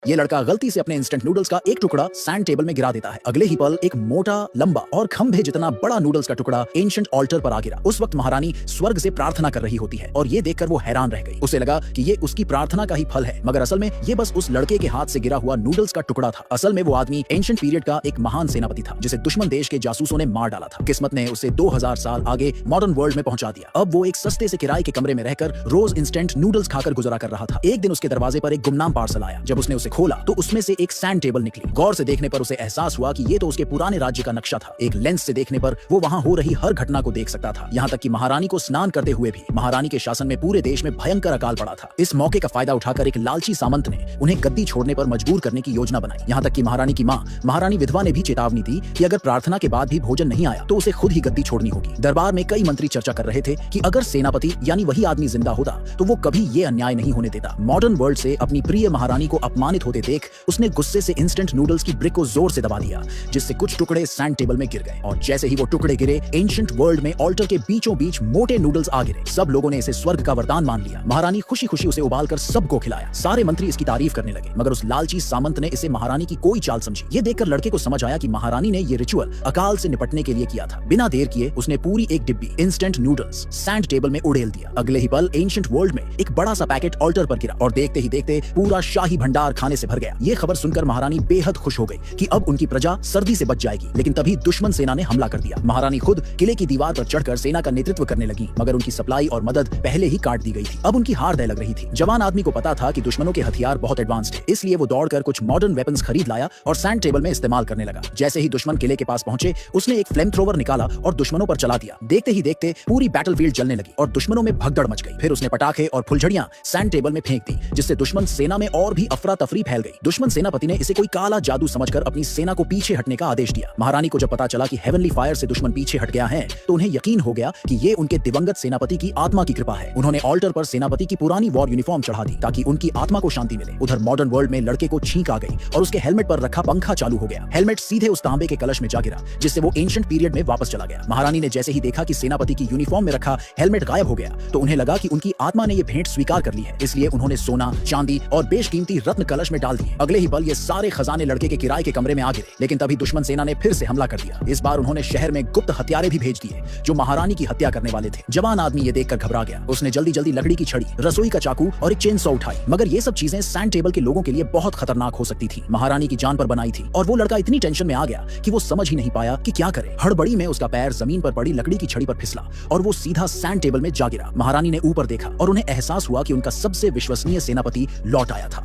ये लड़का गलती से अपने इंस्टेंट नूडल्स का एक टुकड़ा सैंड टेबल में गिरा देता है। अगले ही पल एक मोटा, लंबा और खंभे जितना बड़ा नूडल्स का टुकड़ा एंशिएंट ऑल्टर पर आ गिरा। उस वक्त महारानी स्वर्ग से प्रार्थना कर रही होती है और ये देखकर वो हैरान रह गई। उसे लगा कि ये उसकी प्रार्थना का ही फल है, मगर असल में ये बस उस लड़के के हाथ से गिरा हुआ नूडल्स का टुकड़ा था। असल में वो आदमी एंशिएंट पीरियड का एक महान सेनापति था जिसे दुश्मन देश के जासूसों ने मार डाला था। किस्मत ने उसे 2000 साल आगे मॉडर्न वर्ल्ड में पहुंचा दिया। अब वो एक सस्ते से किराए के कमरे में रहकर रोज इंस्टेंट नूडल्स खाकर गुजारा कर रहा था। एक दिन उसके दरवाजे पर एक गुमनाम पार्सल आया। जब उसने उसे खोला तो उसमें से एक सैंड टेबल निकली। गौर से देखने पर उसे एहसास हुआ कि ये तो उसके पुराने राज्य का नक्शा था। एक लेंस से देखने पर वो वहां हो रही हर घटना को देख सकता था, यहाँ तक कि महारानी को स्नान करते हुए भी। महारानी के शासन में पूरे देश में भयंकर अकाल पड़ा था। इस मौके का फायदा उठाकर एक लालची सामंत ने उन्हें गद्दी छोड़ने पर मजबूर करने की योजना बनाई। यहाँ तक कि महारानी की माँ, महारानी विधवा ने भी चेतावनी दी कि अगर प्रार्थना के बाद भी भोजन नहीं आया तो उसे खुद ही गद्दी छोड़नी होगी। दरबार में कई मंत्री चर्चा कर रहे थे कि अगर सेनापति यानी वही आदमी जिंदा होता तो वो कभी ये अन्याय नहीं होने देता। मॉडर्न वर्ल्ड से अपनी प्रिय महारानी को अपमानित होते देख उसने गुस्से से इंस्टेंट नूडल्स की ब्रिक को जोर से दबा दिया, जिससे कुछ टुकड़े सैंड टेबल में गिर गए। और जैसे ही वो टुकड़े गिरे, एंशिएंट वर्ल्ड में ऑल्टर के बीचों बीच मोटे नूडल्स आ गिरे। सब लोगों ने इसे स्वर्ग का वरदान मान लिया। महारानी खुशी खुशी उसे उबालकर सबको खिलाया। सारे मंत्री इसकी तारीफ करने लगे, मगर उस लालची सामंत ने इसे महारानी की कोई चाल समझी। ये देखकर लड़के को समझ आया कि महारानी ने ये रिचुअल अकाल से निपटने के लिए किया था। बिना देर किए उसने पूरी एक डिब्बी इंस्टेंट नूडल्स सैंड टेबल में उड़ेल दिया। अगले ही पल एंशिएंट वर्ल्ड में एक बड़ा सा पैकेट ऑल्टर पर गिरा और देखते ही देखते पूरा शाही भंडार खाने से भर गया। ये खबर सुनकर महारानी बेहद खुश हो गई कि अब उनकी प्रजा सर्दी से बच जाएगी। लेकिन तभी दुश्मन सेना ने हमला कर दिया। महारानी खुद किले की दीवार पर चढ़कर सेना का नेतृत्व करने लगी, मगर उनकी सप्लाई और मदद पहले ही काट दी गई थी। अब उनकी हार तय लग रही थी। जवान आदमी को पता था कि दुश्मनों के हथियार बहुत एडवांस थे, इसलिए वो दौड़कर कुछ मॉडर्न वेपन्स खरीद लाया और सैंड टेबल में इस्तेमाल करने लगा। जैसे ही दुश्मन किले के पास पहुंचे, उसने एक फ्लेम थ्रोवर निकाला और दुश्मनों पर चला दिया। देखते ही देखते पूरी बैटलफील्ड जलने लगी और दुश्मनों में भगदड़ मच गई। फिर उसने पटाखे और फुलझड़ियां सैंड टेबल में फेंक दी, जिससे दुश्मन सेना में और भी अफरा तफरी फैल गई। दुश्मन सेनापति ने इसे कोई काला जादू समझकर अपनी सेना को पीछे हटने का आदेश दिया। महारानी को जब पता चला कि हेवनली फायर से दुश्मन पीछे हट गया है, तो उन्हें यकीन हो गया कि ये उनके दिवंगत सेनापति की आत्मा की कृपा है। उन्होंने ऑल्टर पर सेनापति की पुरानी वॉर यूनिफॉर्म चढ़ा दी ताकि उनकी आत्मा को शांति मिले। उधर मॉडर्न वर्ल्ड में लड़के को छींक आ गई और उसके हेलमेट पर रखा पंखा चालू हो गया। हेलमेट सीधे उस तांबे के कलश में जा गिरा, जिससे वो एंशिएंट पीरियड में वापस चला गया। महारानी ने जैसे ही देखा कि सेनापति की यूनिफॉर्म में रखा हेलमेट गायब हो गया, तो उन्हें लगा कि उनकी आत्मा ने ये भेंट स्वीकार कर ली है। इसलिए उन्होंने सोना, चांदी और बेशकीमती रत्न कलश में डाल दिए। अगले ही पल ये सारे खजाने लड़के के किराए के कमरे में आ गिरे। लेकिन तभी दुश्मन सेना ने फिर से हमला कर दिया। इस बार उन्होंने शहर में गुप्त हत्यारे भी भेज दिए जो महारानी की हत्या करने वाले थे। जवान आदमी ये देखकर घबरा गया। उसने जल्दी जल्दी लकड़ी की छड़ी, रसोई का चाकू और एक चेन सॉ उठाई, मगर ये सब चीजें सैंड टेबल के लोगों के लिए बहुत खतरनाक हो सकती थी। महारानी की जान पर बनाई थी और वो लड़का इतनी टेंशन में आ गया कि वो समझ ही नहीं पाया कि क्या करे। हड़बड़ी में उसका पैर जमीन पर पड़ी लकड़ी की छड़ी पर फिसला और वो सीधा सैंड टेबल में जा गिरा। महारानी ने ऊपर देखा और उन्हें एहसास हुआ कि उनका सबसे विश्वसनीय सेनापति लौट आया था।